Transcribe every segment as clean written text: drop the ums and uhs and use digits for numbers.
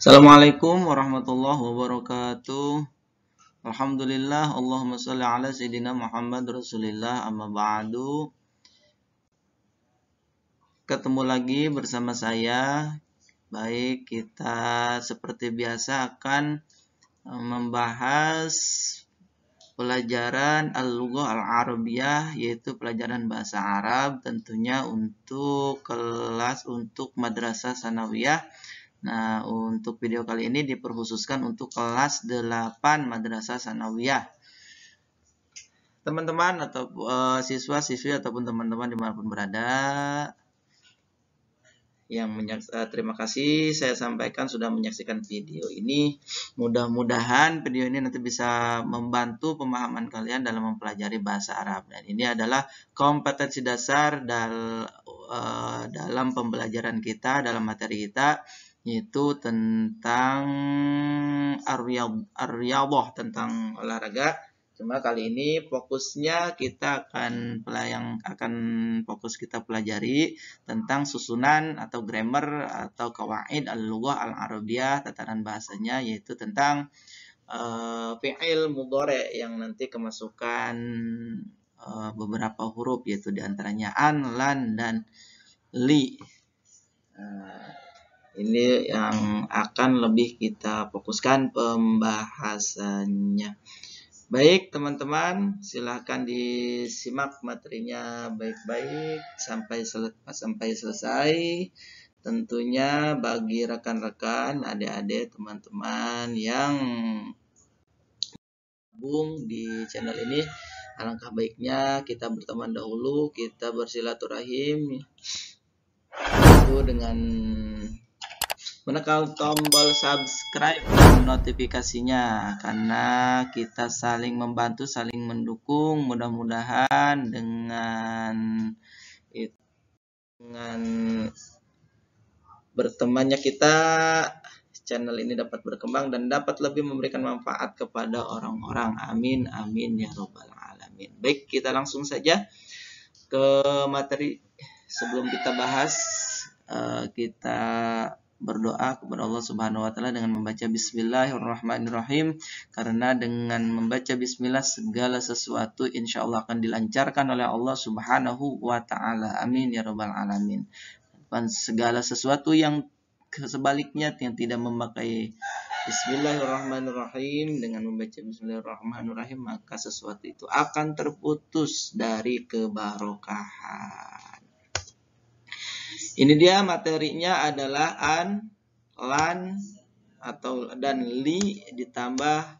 Assalamualaikum warahmatullahi wabarakatuh. Alhamdulillah, Allahumma sholli ala sayyidina Muhammad Rasulillah amma ba'du. Ketemu lagi bersama saya. Baik, kita seperti biasa akan membahas pelajaran Al-Lughah Al-Arabiyah, yaitu pelajaran bahasa Arab, tentunya untuk madrasah sanawiyah. Nah, untuk video kali ini diperkhususkan untuk kelas 8 Madrasah Sanawiyah. Teman-teman atau siswa-siswi ataupun teman-teman dimanapun berada, terima kasih saya sampaikan sudah menyaksikan video ini. Mudah-mudahan video ini nanti bisa membantu pemahaman kalian dalam mempelajari bahasa Arab. Dan ini adalah kompetensi dasar dalam pembelajaran kita, dalam materi kita, yaitu tentang ar-riyadhah, tentang olahraga. Cuma kali ini fokusnya fokus kita pelajari tentang susunan atau grammar atau qawaid al-lughah al-arabiyah, tataran bahasanya, yaitu tentang fi'il mudhari yang nanti kemasukan beberapa huruf, yaitu diantaranya an, lan, dan li. Ini yang akan lebih kita fokuskan pembahasannya. Baik teman-teman, silahkan disimak materinya baik-baik sampai selesai. Tentunya bagi rekan-rekan, adik-adik, teman-teman yang gabung di channel ini, alangkah baiknya kita berteman dahulu, kita bersilaturahim itu dengan menekan tombol subscribe dan notifikasinya, karena kita saling membantu, saling mendukung. Mudah-mudahan dengan bertemannya kita, channel ini dapat berkembang dan dapat lebih memberikan manfaat kepada orang-orang. Amin, amin ya robbal alamin. Baik, kita langsung saja ke materi. Sebelum kita bahas, kita berdoa kepada Allah Subhanahu wa taala dengan membaca bismillahirrahmanirrahim, karena dengan membaca bismillah segala sesuatu insya Allah akan dilancarkan oleh Allah Subhanahu wa taala. Amin ya rabbal alamin. Dan segala sesuatu yang sebaliknya, yang tidak memakai bismillahirrahmanirrahim, dengan membaca bismillahirrahmanirrahim, maka sesuatu itu akan terputus dari kebarokahan. Ini dia materinya adalah an, lan, dan li ditambah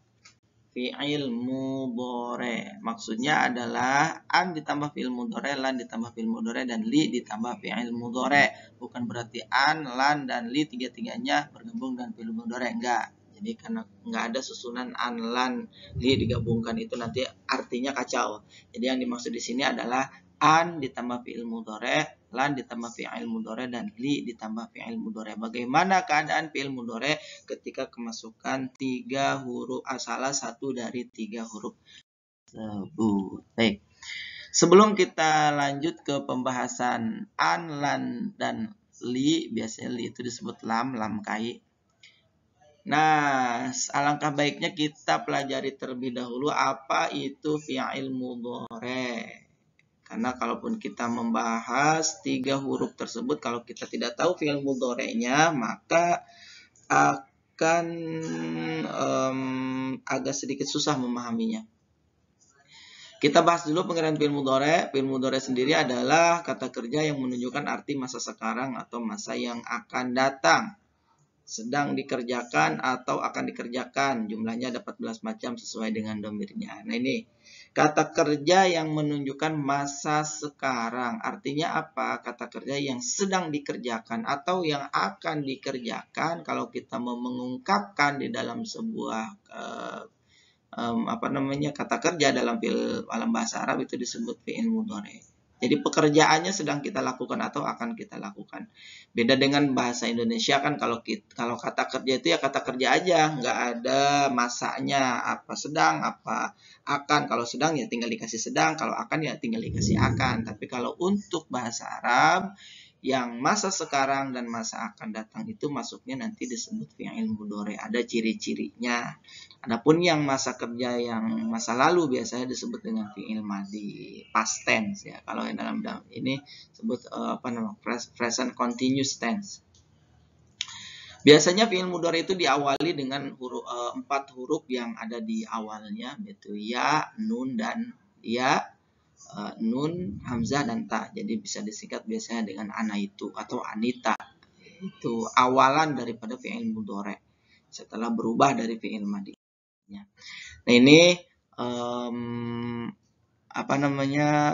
fi'il mudhari. Maksudnya adalah an ditambah fi'il mudhari, lan ditambah fi'il mudhari, dan li ditambah fi'il mudhari. Bukan berarti an, lan, dan li tiga-tiganya bergabung dengan fi'il mudhari, enggak. Jadi karena enggak ada susunan an, lan, li digabungkan, itu nanti artinya kacau. Jadi yang dimaksud di sini adalah an ditambah fi'il mudhari, lan ditambah fi'il mudhari, dan li ditambah fi'il mudhari. Bagaimana keadaan fi'il mudhari ketika kemasukan 3 huruf, salah satu dari 3 huruf tersebut. Baik. Sebelum kita lanjut ke pembahasan an, lan, dan li, biasanya li itu disebut lam kai. Nah, alangkah baiknya kita pelajari terlebih dahulu apa itu fi'il mudhari. Karena kalaupun kita membahas 3 huruf tersebut, kalau kita tidak tahu fi'il mudhari'nya, maka akan agak sedikit susah memahaminya. Kita bahas dulu pengertian fi'il mudhari'. Fi'il mudhari' sendiri adalah kata kerja yang menunjukkan arti masa sekarang atau masa yang akan datang, sedang dikerjakan atau akan dikerjakan. Jumlahnya ada 14 macam sesuai dengan domirnya. Nah, ini kata kerja yang menunjukkan masa sekarang. Artinya apa? Kata kerja yang sedang dikerjakan atau yang akan dikerjakan. Kalau kita mau mengungkapkan di dalam sebuah kata kerja dalam bahasa Arab, itu disebut fi'il mudhari'. Jadi pekerjaannya sedang kita lakukan atau akan kita lakukan. Beda dengan bahasa Indonesia kan, kalau kata kerja itu ya kata kerja aja, nggak ada masanya, apa sedang, apa akan. Kalau sedang ya tinggal dikasih sedang, kalau akan ya tinggal dikasih akan. Tapi kalau untuk bahasa Arab yang masa sekarang dan masa akan datang itu masuknya nanti disebut fi'il mudhari, ada ciri-cirinya. Adapun yang masa kerja yang masa lalu biasanya disebut dengan fi'il madhi, past tense ya. Kalau yang dalam ini sebut present continuous tense. Biasanya fi'il mudhari itu diawali dengan 4 huruf yang ada di awalnya, yaitu ya, nun, dan ya, nun, hamzah, dan ta. Jadi bisa disingkat biasanya dengan ana itu atau anita. Itu awalan daripada fi'il mudhari setelah berubah dari fi'il madhi. Nah ini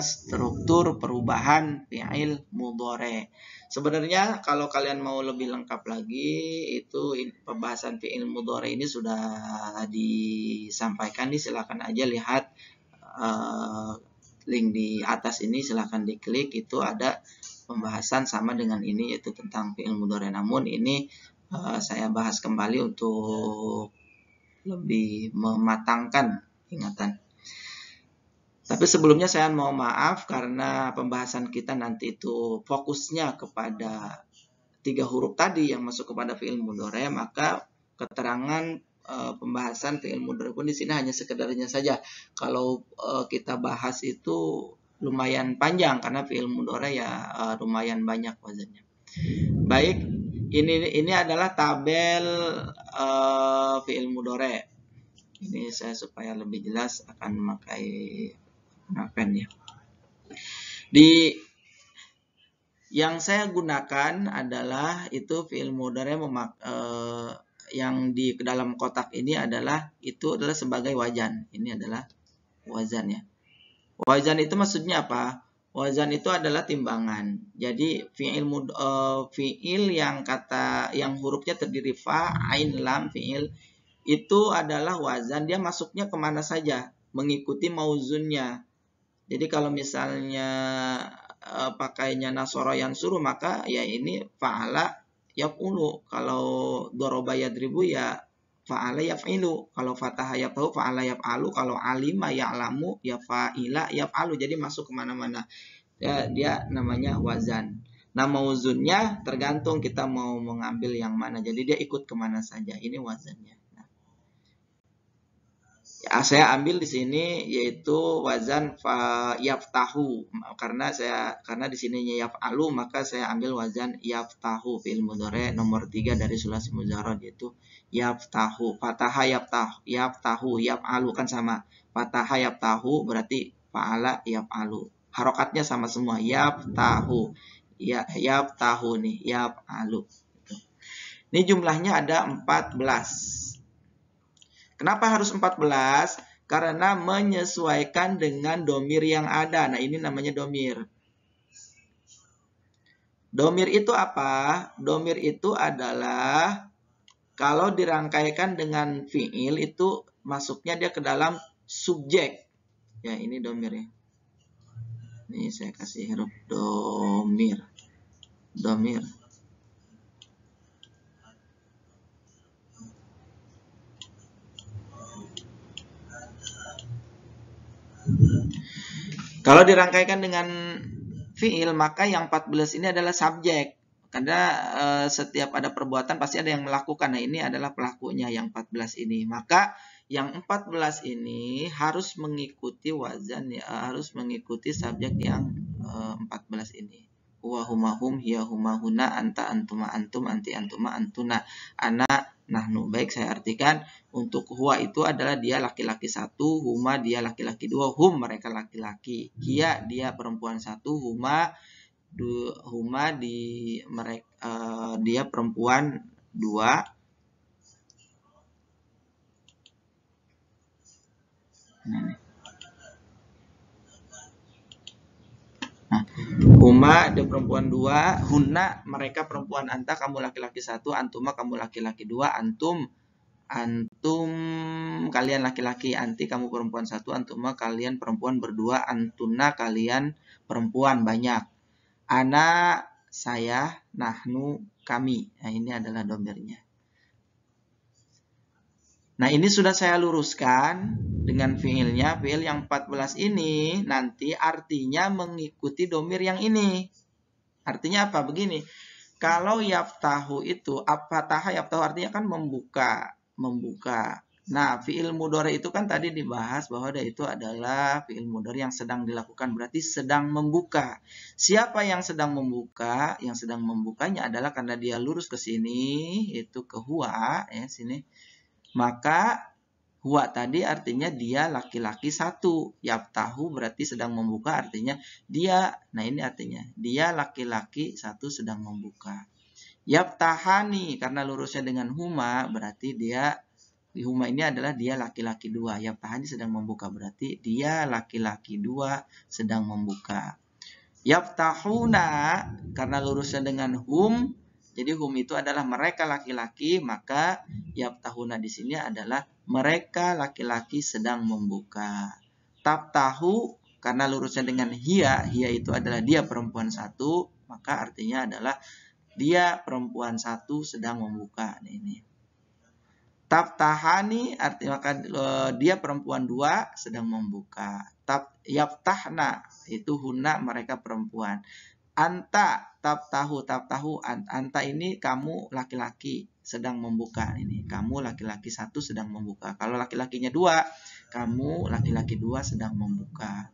struktur perubahan fi'il mudhari. Sebenarnya kalau kalian mau lebih lengkap lagi itu pembahasan fi'il mudhari ini sudah disampaikan. Silakan aja lihat link di atas ini, silakan diklik, itu ada pembahasan sama dengan ini yaitu tentang fi'il mudhari. Namun ini saya bahas kembali untuk lebih mematangkan ingatan. Tapi sebelumnya saya mau maaf karena pembahasan kita nanti itu fokusnya kepada 3 huruf tadi yang masuk kepada fi'il mudhari, maka keterangan pembahasan fi'il mudhari pun di sini hanya sekedarnya saja. Kalau kita bahas itu lumayan panjang karena fi'il mudhari ya lumayan banyak wazannya. Baik, ini adalah tabel fi'il mudhari. Ini saya supaya lebih jelas akan memakai pen ya. Yang saya gunakan adalah itu fi'il mudhari yang di dalam kotak ini adalah sebagai wazan. Ini adalah wazan ya. Wazan itu maksudnya apa? Wazan itu adalah timbangan. Jadi fi'il yang hurufnya terdiri fa, ain, lam, fi'il itu adalah wazan. Dia masuknya kemana saja, mengikuti mauzunnya. Jadi kalau misalnya pakainya nasoro yang suruh, maka ya ini fa'ala yaf'ulu. Kalau doroba yadribu ya fa'ala yaf'ilu. Kalau fataha yaf'alu fa'ala yaf'alu. Kalau alima ya'lamu ya fa'ila yaf'alu. Jadi masuk kemana-mana. Dia namanya wazan. Nah mauzunnya tergantung kita mau mengambil yang mana. Jadi dia ikut kemana saja. Ini wazannya. Saya ambil di sini yaitu wazan yaftahu, karena di sininya yaf'alu, maka saya ambil wazan yaftahu, fi'il mudhari nomor 3 dari sulasi mujarrad yaitu yaftahu. Fataha yaftahu, yaf'alu kan sama. Fataha yaftahu berarti fa'ala yaf'alu. Harokatnya sama semua, yaftahu. Ya, yaftahu nih, yaf'alu. Ini jumlahnya ada 14. Kenapa harus 14? Karena menyesuaikan dengan domir yang ada. Nah ini namanya domir. Domir itu apa? Domir itu adalah kalau dirangkaikan dengan fi'il itu masuknya dia ke dalam subjek. Ya ini domir ya. Ini saya kasih huruf domir. Domir. Kalau dirangkaikan dengan fi'il, maka yang 14 ini adalah subjek. Karena setiap ada perbuatan pasti ada yang melakukan. Nah ini adalah pelakunya yang 14 ini. Maka yang 14 ini harus mengikuti wazan, ya, harus mengikuti subjek yang 14 ini. Huwa huma hum, hiya huma huna, anta antuma antum, anti antuma antuna, ana nahnu. Baik, saya artikan untuk huwa itu adalah dia laki-laki 1, huma dia laki-laki 2, hum mereka laki-laki, hiya dia perempuan 1, huma dia perempuan 2. Nah, huma dia perempuan 2, hunna mereka perempuan, anta kamu laki-laki 1, antuma kamu laki-laki 2, antum kalian laki-laki, anti kamu perempuan 1, antuma kalian perempuan berdua, antuna kalian perempuan banyak, ana saya, nahnu kami. Nah ini adalah domirnya. Nah ini sudah saya luruskan dengan fiilnya. Fiil yang 14 ini nanti artinya mengikuti domir yang ini. Artinya apa? Begini, kalau yaftahu itu, fataha yaftahu artinya kan membuka, membuka. Nah, fi'il mudhari itu kan tadi dibahas bahwa dia itu adalah fi'il mudhari yang sedang dilakukan, berarti sedang membuka. Siapa yang sedang membuka? Yang sedang membukanya adalah karena dia lurus ke sini, itu ke huwa, ya sini. Maka huwa tadi artinya dia laki-laki satu. Yaftahu berarti sedang membuka, artinya dia. Nah, ini artinya dia laki-laki satu sedang membuka. Yaftahani karena lurusnya dengan huma berarti dia, huma ini adalah dia laki-laki dua. Yaftahani sedang membuka berarti dia laki-laki dua sedang membuka. Yaftahuna karena lurusnya dengan hum, jadi hum itu adalah mereka laki-laki, maka yaftahuna di sini adalah mereka laki-laki sedang membuka. Taftahu karena lurusnya dengan hiya, hiya itu adalah dia perempuan satu, maka artinya adalah dia perempuan satu sedang membuka. Ini. Taftahani artinya maka dia perempuan dua sedang membuka. Yaftahna itu huna mereka perempuan. Anta taftahu anta ini kamu laki-laki sedang membuka. Ini kamu laki-laki satu sedang membuka. Kalau laki-lakinya dua, kamu laki-laki dua sedang membuka.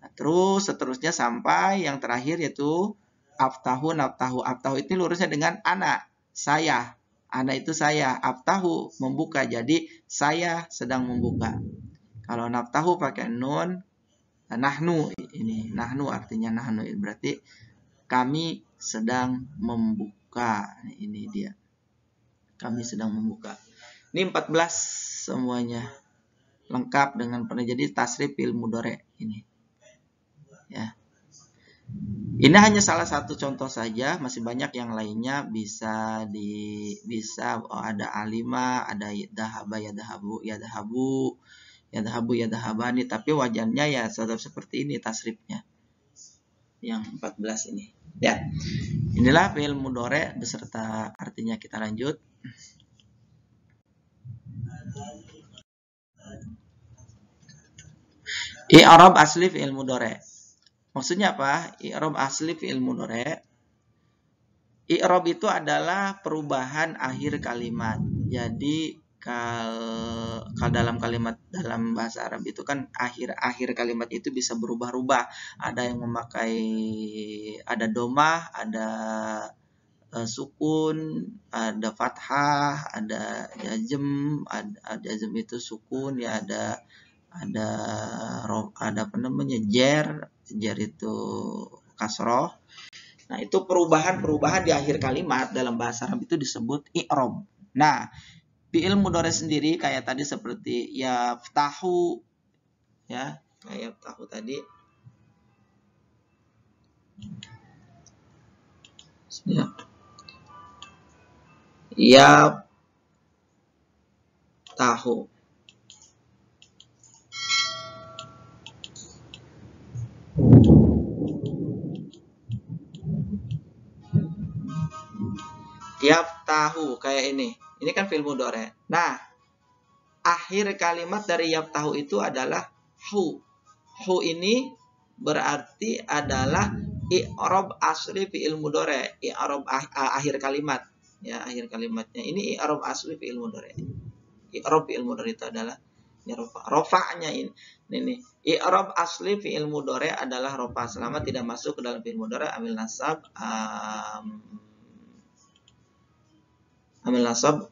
Nah, terus seterusnya sampai yang terakhir yaitu aftahu naftahu. Aftahu itu lurusnya dengan anak, saya. Anak itu saya, aftahu membuka, jadi saya sedang membuka. Kalau naftahu pakai nun, nahnu, ini nahnu artinya nahnu berarti kami sedang membuka. Ini dia, kami sedang membuka. Ini 14 semuanya lengkap dengan pernah jadi tasrif fi'il mudhari ini. Ya. Ini hanya salah satu contoh saja, masih banyak yang lainnya bisa ada alima, ada dahaba, yadhabu, yadhabani, tapi wajannya ya tetap seperti ini tasrifnya. Yang 14 ini. Ya. Inilah fi'il mudhari beserta artinya. Kita lanjut. I'rab asli fi'il mudhari. Maksudnya apa? I'rab asli fi'il mudhari. I'rab itu adalah perubahan akhir kalimat. Jadi kalau dalam kalimat dalam bahasa Arab itu kan akhir kalimat itu bisa berubah-ubah. Ada yang memakai ada domah, ada sukun, ada fathah, ada jazm, ada jazm itu sukun ya, ada apa namanya jer itu kasroh. Nah, itu perubahan di akhir kalimat dalam bahasa Arab itu disebut i'rab. Nah, fi'il mudhari sendiri kayak tadi seperti yaftahu, ya kayak yaftahu tadi. Yaftahu. Yaftahu kayak ini. Ini kan fi'il mudhari. Nah, akhir kalimat dari yaftahu itu adalah hu. Hu ini berarti adalah i'rab asli fi'il mudhari. I'rab akhir kalimat. Ya, akhir kalimatnya. Ini i'rab asli fi'il mudhari. I'rab fi'il mudhari itu adalah rofa'nya ini. I'rab asli fi'il mudhari adalah rofa selama tidak masuk ke dalam fi'il mudhari amil nasab,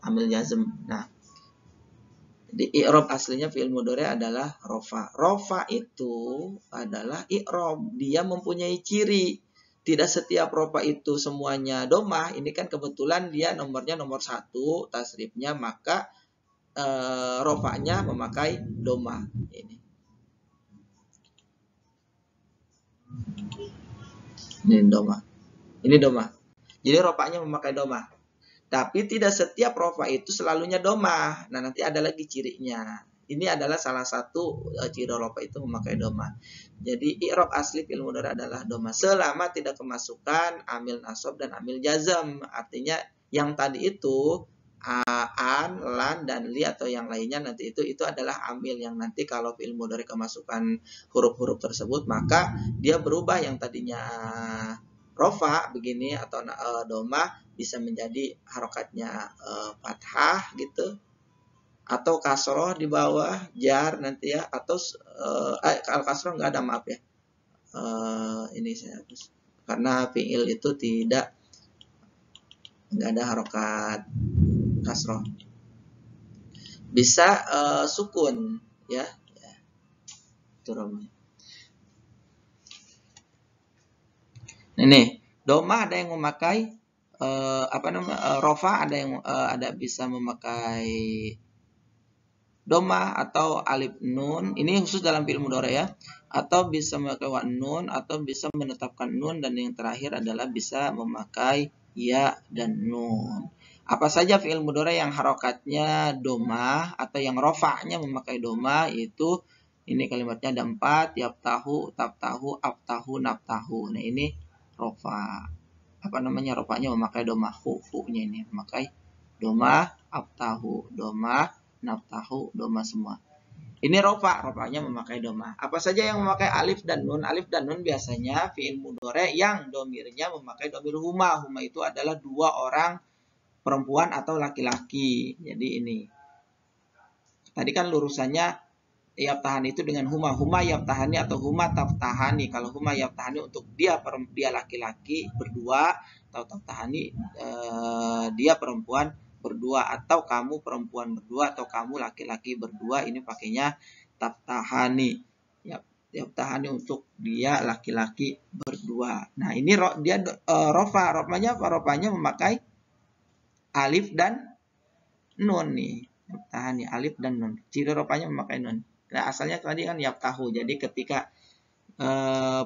amil jazm. Nah, di i'rab aslinya fi'il mudhari adalah rofa. Rofa itu adalah i'rab. Dia mempunyai ciri. Tidak setiap rofa itu semuanya domah. Ini kan kebetulan dia nomornya nomor 1 tasrifnya, maka rofanya memakai domah. Ini domah. Ini domah. Jadi rofanya memakai domah. Tapi tidak setiap rofa itu selalunya domah. Nah, nanti ada lagi cirinya. Ini adalah salah satu ciri rofa itu memakai domah. Jadi i'rab asli fi'il mudhari adalah domah selama tidak kemasukan amil nasab dan amil jazm. Artinya yang tadi itu an, lan, dan li atau yang lainnya nanti itu adalah amil yang nanti kalau fi'il mudhari kemasukan huruf-huruf tersebut maka dia berubah yang tadinya rofa begini atau domah bisa menjadi harokatnya fathah gitu, atau kasroh di bawah jar nanti ya, atau kalau kasroh nggak ada, maaf ya, ini saya hapus karena fiil itu nggak ada harokat kasroh, bisa sukun ya, itu ini doma ada yang memakai rofa, ada yang ada bisa memakai doma atau alif nun, ini khusus dalam fi'il mudhari ya, atau bisa memakai wa nun, atau bisa menetapkan nun, dan yang terakhir adalah bisa memakai ya dan nun. Apa saja fi'il mudhari yang harokatnya doma atau yang rofa'nya memakai doma itu, ini kalimatnya ada 4, yaftahu, taftahu, aftahu, naftahu. Nah ini rofa, rofanya memakai doma, hu-nya ini memakai doma, aftahu doma, naftahu doma semua. Ini rofanya memakai doma. Apa saja yang memakai alif dan nun? Alif dan nun biasanya fi'il mudhari yang domirnya memakai domir huma. Huma itu adalah 2 orang perempuan atau laki-laki. Jadi ini tadi kan lurusannya yaftahani itu dengan huma. Huma yaftahani atau huma taftahani. Kalau huma yaftahani untuk dia laki-laki berdua, atau taftahani dia perempuan berdua, atau kamu perempuan berdua, atau kamu laki-laki berdua, ini pakainya taftahani. Yaftahani untuk dia laki-laki berdua. Nah ini dia rofanya memakai alif dan nun nih. Yaftahani alif dan nun. Ciri rofanya memakai nun. Nah, asalnya tadi kan yaftahu. Jadi ketika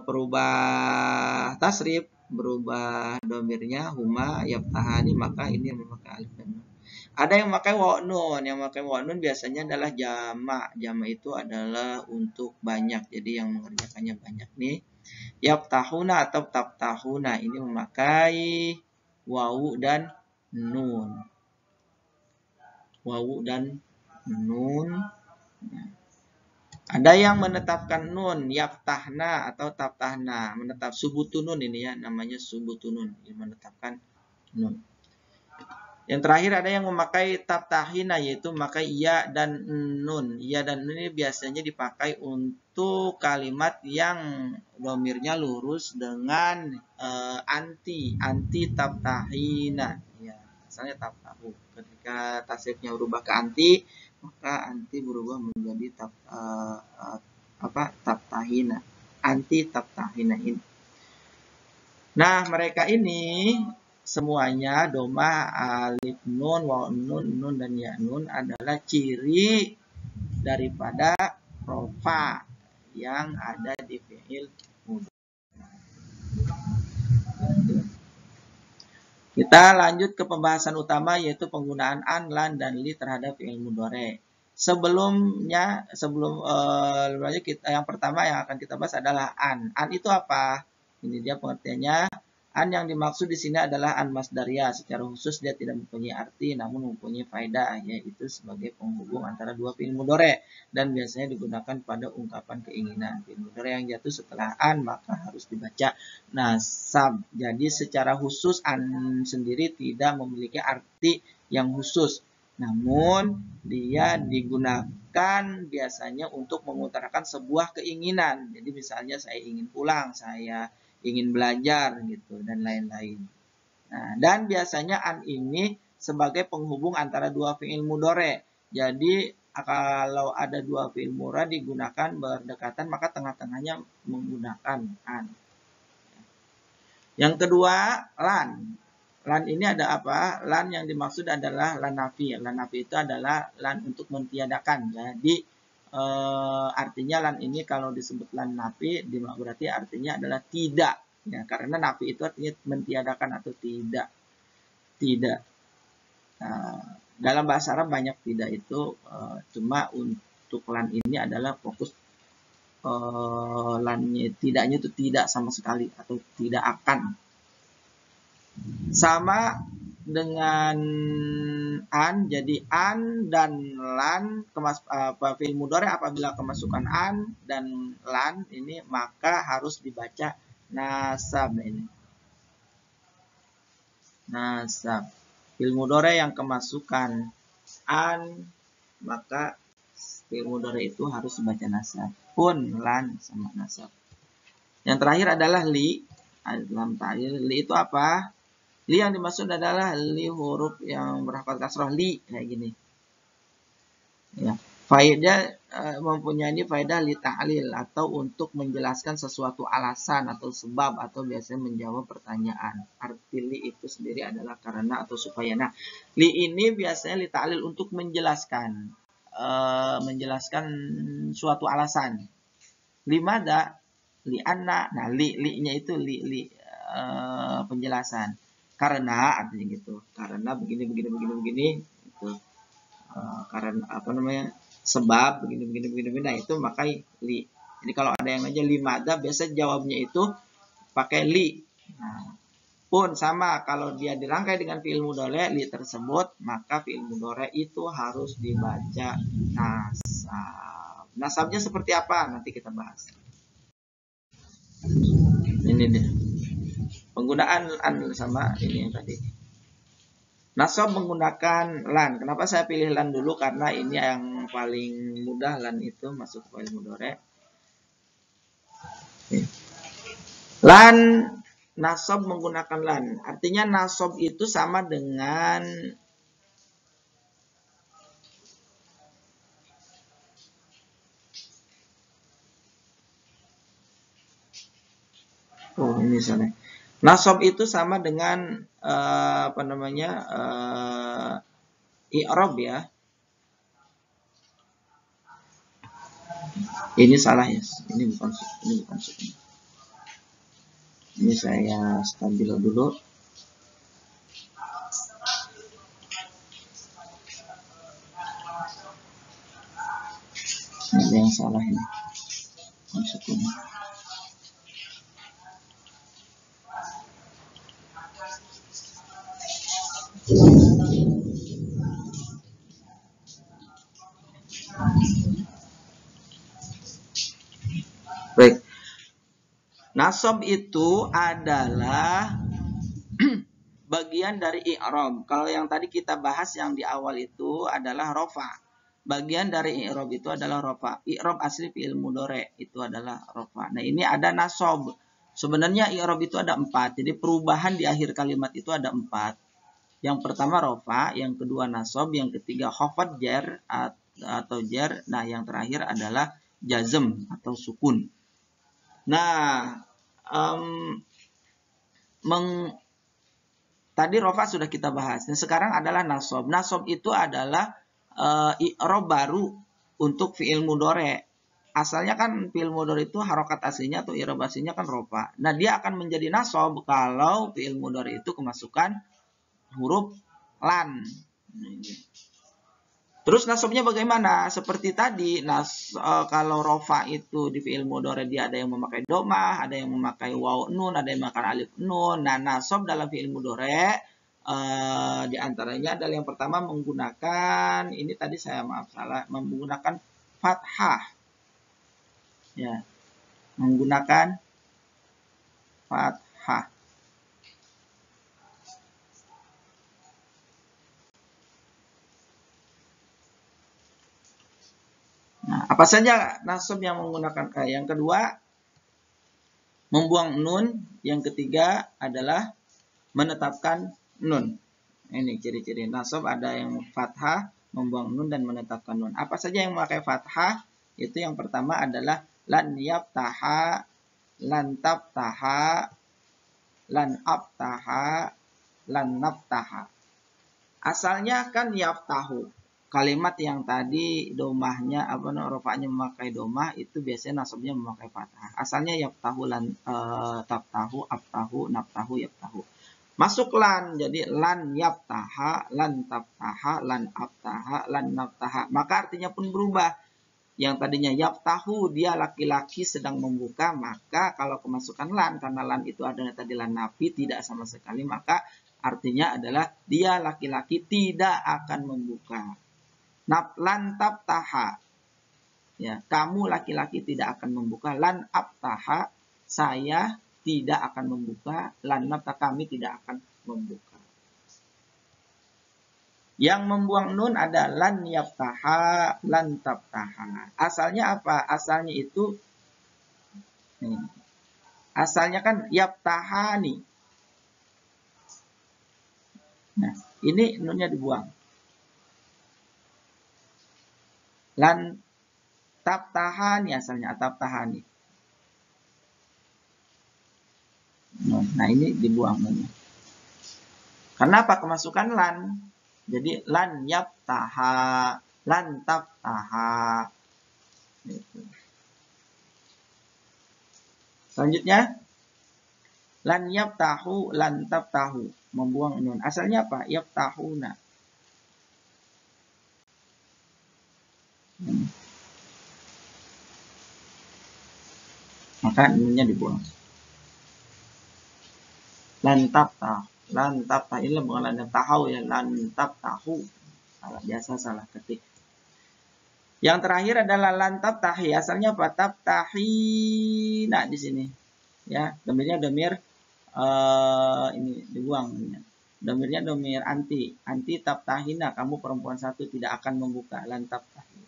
berubah tasrif, berubah domirnya huma yaftahani, maka ini memakai alif dan nun. Ada yang memakai wa nun. Yang memakai wa nun biasanya adalah jamak. Jamak itu adalah untuk banyak. Jadi yang mengerjakannya banyak nih. Yaftahuna atau taftahuna ini memakai wawu dan nun. Wawu dan nun. Ada yang menetapkan nun, yaftahna atau taftahna, menetap subutunun ini ya, namanya subutunun, menetapkan nun. Yang terakhir ada yang memakai taftahina, yaitu memakai ya dan nun. Ya dan nun ini biasanya dipakai untuk kalimat yang domirnya lurus dengan anti taftahina. Ya, asalnya taftahu. Ketika tasrifnya berubah ke anti, maka anti berubah menjadi taftahina, anti taftahina ini. Nah mereka ini semuanya doma, alif, nun, waw, nun dan ya nun adalah ciri daripada rofa yang ada di fi'il mudhari. Kita lanjut ke pembahasan utama, yaitu penggunaan an, lan, dan li terhadap fi'il mudhari. Sebelum yang pertama yang akan kita bahas adalah an. An itu apa? Ini dia pengertiannya. An yang dimaksud di sini adalah an masdariyah. Secara khusus dia tidak mempunyai arti, namun mempunyai faedah, yaitu sebagai penghubung antara dua fi'il mudhari, dan biasanya digunakan pada ungkapan keinginan. Fi'il mudhari yang jatuh setelah an maka harus dibaca nasab. Jadi secara khusus an sendiri tidak memiliki arti yang khusus, namun dia digunakan biasanya untuk mengutarakan sebuah keinginan. Jadi misalnya saya ingin pulang, saya ingin belajar gitu, dan lain-lain. Nah, dan biasanya an ini sebagai penghubung antara dua fi'il mudhari. Jadi kalau ada dua fi'il mudhari digunakan berdekatan, maka tengah-tengahnya menggunakan an. Yang kedua, lan. Lan ini ada apa? Lan yang dimaksud adalah lan nafi. Lan nafi itu adalah lan untuk mentiadakan. Jadi artinya lan ini kalau disebut lan nafi, berarti artinya adalah tidak. Ya, karena nafi itu artinya mentiadakan atau tidak. Tidak. Dalam bahasa Arab banyak tidak itu, cuma untuk lan ini adalah fokus lannya, tidaknya itu tidak sama sekali atau tidak akan. Sama dengan an, jadi an dan lan fi'il mudhari apabila kemasukan an dan lan ini maka harus dibaca nasab ini. nasab. Fi'il mudhari yang kemasukan an, maka fi'il mudhari itu harus dibaca nasab. Pun, lan, sama nasab. Yang terakhir adalah li. Dalam ta'lil, li itu apa? Li yang dimaksud adalah li huruf yang berharokat kasroh, li, kayak gini. Ya. Faedah mempunyai faedah li ta'lil atau untuk menjelaskan sesuatu alasan atau sebab atau biasanya menjawab pertanyaan. Arti li itu sendiri adalah karena atau supaya. Nah, li ini biasanya li ta'lil untuk menjelaskan suatu alasan. Limada li anna. Nah, li-nya itu li penjelasan. Karena artinya gitu. Karena begini gitu. Karena apa namanya? Sebab begini. Nah, itu maka li. Jadi kalau ada yang aja limada, biasa jawabnya itu pakai li. Nah, pun sama kalau dia dirangkai dengan fi'il mudhari li tersebut, maka fi'il mudhari itu harus dibaca nasab. Nasabnya seperti apa? Nanti kita bahas. Ini dia. Penggunaan an sama ini yang tadi. Nasab menggunakan lan. Kenapa saya pilih lan dulu? Karena ini yang paling mudah, lan itu masuk ke fi'il mudhari. Lan, nasab menggunakan lan. Artinya nasab itu sama dengan ini salah. Nasab itu sama dengan apa namanya? I'rab ya. Ini salah ya. Ini bukan sukun. Ini saya stabilo dulu. Ini yang salah ini. Sukun. Baik. Nasab itu adalah bagian dari i'rab. Kalau yang tadi kita bahas yang di awal itu adalah rofa. Bagian dari i'rab itu adalah rofa. I'rab asli fi'il mudhari itu adalah rofa. Nah, ini ada nasab. Sebenarnya i'rab itu ada 4. Jadi perubahan di akhir kalimat itu ada 4. Yang pertama rofa, yang kedua nasab, yang ketiga khafad jar atau jar. Nah, yang terakhir adalah jazm atau sukun. Nah, tadi rofa sudah kita bahas. Dan sekarang adalah nasab. Nasab itu adalah i'rab baru untuk fi'il mudhari. Asalnya kan fi'il mudhari itu harokat aslinya atau i'rab aslinya kan rofa. Nah, dia akan menjadi nasab kalau fi'il mudhari itu kemasukan huruf lan. Terus nasabnya bagaimana? Seperti tadi, kalau rofa itu di fi'il mudhari dia ada yang memakai domah, ada yang memakai waw nun, ada yang memakai alif nun. Nah, nasab dalam fi'il mudhari di antaranya adalah yang pertama menggunakan, ini tadi saya salah, menggunakan fathah. Ya. Menggunakan fathah. Nah, apa saja nasab yang menggunakan yang kedua membuang nun, yang ketiga adalah menetapkan nun. Ini ciri-ciri nasab, ada yang fathah, membuang nun dan menetapkan nun. Apa saja yang memakai fathah? Itu yang pertama adalah lan yaftaha, lan tabtaha, lan abtaha, lan naftaha. Asalnya kan yaftahu. Kalimat yang tadi domahnya rofanya memakai domah itu biasanya nasabnya memakai fathah. Asalnya yaftahu, lan tabtahu, abtahu, naftahu, yaftahu. Masuk lan, jadi lan yaftaha, lan tabtaha, lan abtaha, lan naftaha. Maka artinya pun berubah. Yang tadinya yaftahu, dia laki-laki sedang membuka, maka kalau kemasukan lan, karena lan itu adanya tadi lan nafi, tidak sama sekali, maka artinya adalah dia laki-laki tidak akan membuka. Lan tabtaha, ya, kamu laki-laki tidak akan membuka. Lan abtaha, saya tidak akan membuka. Lan naftaha, kami tidak akan membuka. Yang membuang nun ada lan yaftaha, lan tabtaha. Asalnya apa? Asalnya itu nih. Asalnya kan yaftahani. Nah, ini nunnya dibuang. Lan tabtahani asalnya, tabtahani. Nah, ini dibuang nunnya. Karena apa? Kemasukan lan. Jadi lan yaftaha, lan tabtaha. Gitu. Selanjutnya lan yaftahu, lan tabtahu, membuang nun. Asalnya apa? Yaftahuna. Maka nunnya dibuang. Lan tabtah, lan tabtah ini bukan lan tahu ya, lan tabtahu. Salah biasa, salah ketik. Yang terakhir adalah lan tabtahi. Asalnya apa? Tabtahi. Nah, di sini ya, domirnya domir ini dibuang. Domirnya domir anti. Anti tabtahina, kamu perempuan satu tidak akan membuka. Lan tabtahi.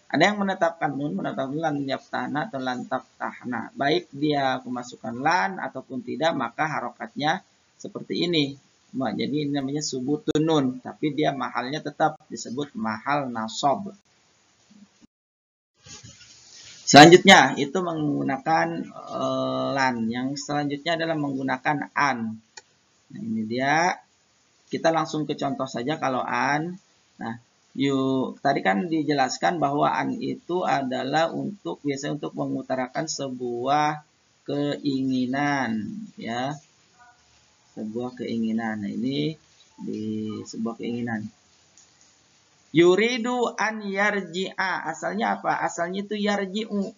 Ada yang menetapkan nun, menetapkan lan yaftahna atau lan tabtahna. Baik dia kemasukan lan ataupun tidak, maka harokatnya seperti ini. Jadi ini namanya subutun nun, tapi dia mahalnya tetap disebut mahal nasab. Selanjutnya itu menggunakan lan. Yang selanjutnya adalah menggunakan an. Nah, ini dia. Kita langsung ke contoh saja kalau an. Nah, yuk, tadi kan dijelaskan bahwa an itu adalah biasanya untuk mengutarakan sebuah keinginan, ya. Sebuah keinginan. Nah, ini di sebuah keinginan. Yuridu an yarji'a. Asalnya apa? Asalnya itu yarji'u.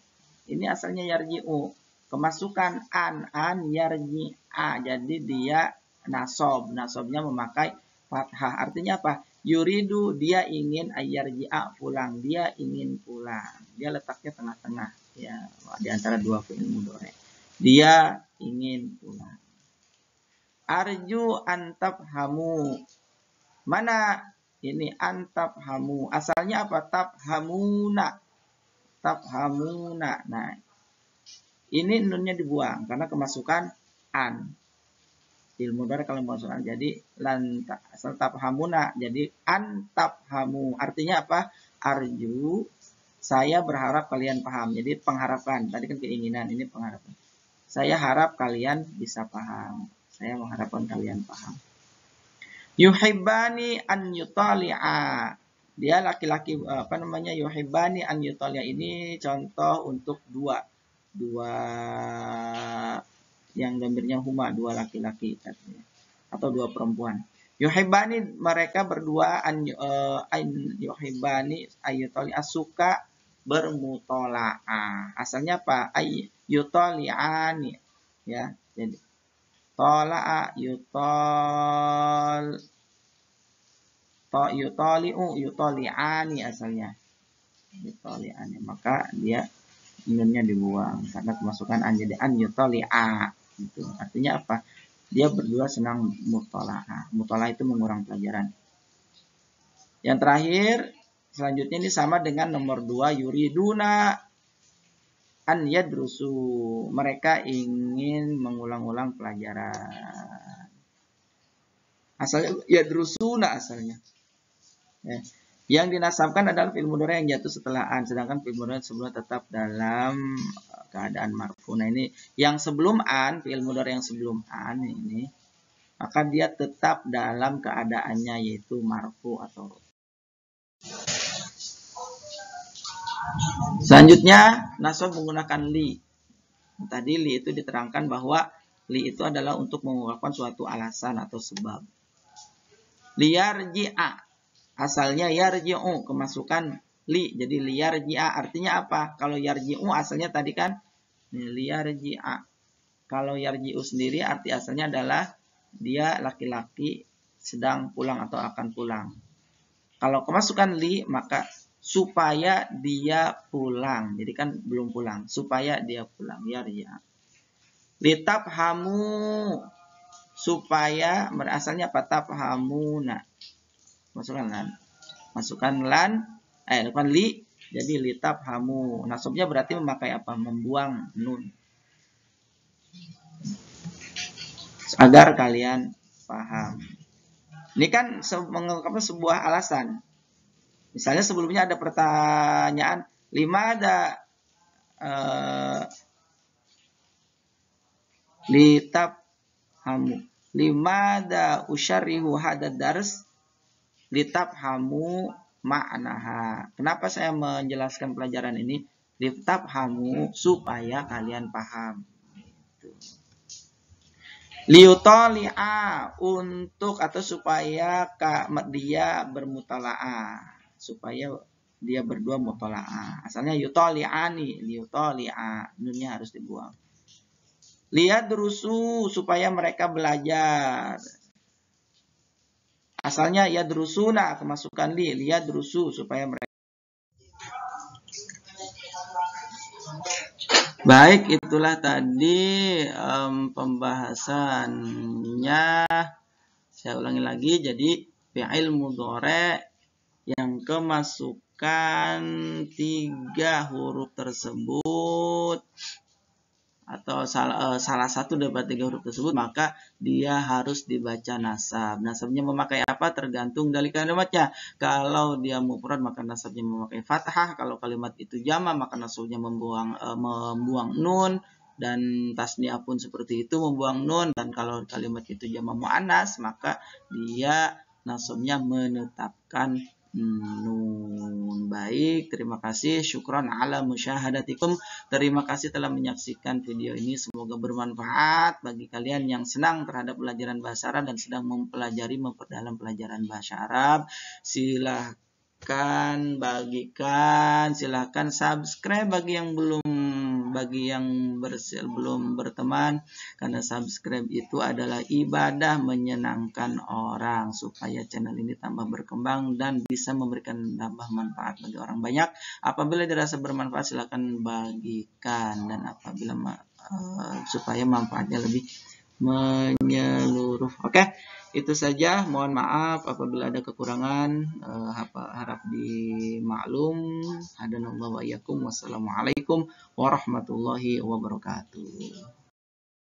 Ini asalnya yarji'u. Kemasukan an yarji'a. Jadi dia nasob. Nasobnya memakai fathah. Artinya apa? Yuridu, dia ingin yarji'a, pulang. Dia ingin pulang. Dia letaknya tengah-tengah. Ya, di antara dua fi'il mudhari'. Dia ingin pulang. Arju an tafhamu. Mana? Ini antap hamu. Asalnya apa? Tafhamuna. Tafhamuna. Nah, ini nunnya dibuang karena kemasukan an. Fi'il mudhari kalau masuk an. Jadi asal tafhamuna. Jadi antafhamu. Artinya apa? Arju, saya berharap kalian paham. Jadi pengharapan. Tadi kan keinginan, ini pengharapan. Saya harap kalian bisa paham. Saya mengharapkan kalian paham. Yuhibbani an yutali'a. Dia laki-laki yuhibbani an yutali'a. Ini contoh untuk dua yang domirnya huma, dua laki-laki atau dua perempuan. Yuhibbani, mereka berdua an yuhibbani ayutali'a, suka bermutola'ah. Asalnya apa? Yutali'ani, ya. Jadi tola'a yutoli'ani asalnya. Yutoli'ani. Maka dia nunnya dibuang karena kemasukan an, jadi an yutoli'a. Gitu. Artinya apa? Dia berdua senang mutola'ah. Mutola'ah itu mengurang pelajaran. Yang terakhir, selanjutnya ini sama dengan nomor 2, yuriduna an yadrusu. Mereka ingin mengulang-ulang pelajaran. Asalnya yadrusuna asalnya. Ya. Yang dinasabkan adalah fi'il mudhari yang jatuh setelah an, sedangkan fi'il mudhari sebelumnya tetap dalam keadaan marfu. Nah, ini yang sebelum an, fi'il mudhari yang sebelum an ini, maka dia tetap dalam keadaannya yaitu marfu atau. Selanjutnya nasab menggunakan li. Tadi li itu diterangkan bahwa li itu adalah untuk mengungkapkan suatu alasan atau sebab. Liyarji'a, asalnya yarji'u, kemasukan li, jadi liyarji'a artinya apa? Kalau yarji'u asalnya tadi kan liyarji'a. Kalau yarji'u sendiri arti asalnya adalah dia laki-laki sedang pulang atau akan pulang. Kalau kemasukan li, maka supaya dia pulang. Jadi kan belum pulang, supaya dia pulang. Yarji'a. Litafhamu, supaya, asalnya apa? Tafhamuna. Masukkan lan, depan li, jadi litafhamu. Nasabnya berarti memakai apa? Membuang nun. Agar kalian paham. Ini kan mengungkapkan sebuah alasan. Misalnya sebelumnya ada pertanyaan, limada litafhamu, limada usyarihu hadad dars litafhamu ma'naha. Kenapa saya menjelaskan pelajaran ini? Litafhamu, supaya kalian paham. Liutoli'a, untuk atau supaya dia bermutalaah, supaya dia berdua mutalaah. Asalnya yutoli'ani, liutoli'a, nunnya harus dibuang. Liyadrusu, supaya mereka belajar. Asalnya yadrusuna, kemasukan liyadrusu, supaya mereka. Baik, itulah tadi pembahasannya. Saya ulangi lagi, jadi fi'il mudhari' yang kemasukan 3 huruf tersebut atau salah satu dari 3 huruf tersebut, maka dia harus dibaca nasab. Nasabnya memakai apa? Tergantung dari kalimatnya. Kalau dia mufrad maka nasabnya memakai fathah. Kalau kalimat itu jama maka nasabnya membuang nun, dan tasniah pun seperti itu, membuang nun. Dan kalau kalimat itu jama muannas maka dia nasabnya menetapkan nun. Baik, terima kasih. Syukran ala musyahadatikum. Terima kasih telah menyaksikan video ini. Semoga bermanfaat bagi kalian yang senang terhadap pelajaran bahasa Arab dan sedang memperdalam pelajaran bahasa Arab. Silahkan bagikan, silahkan subscribe bagi yang belum berteman, karena subscribe itu adalah ibadah menyenangkan orang, supaya channel ini tambah berkembang dan bisa memberikan tambah manfaat bagi orang banyak. Apabila dirasa bermanfaat silahkan bagikan, dan apabila supaya manfaatnya lebih menyeluruh. Oke, itu saja. Mohon maaf apabila ada kekurangan, harap dimaklum. Hadanallahu wa iyyakum. Wassalamualaikum warahmatullahi wabarakatuh.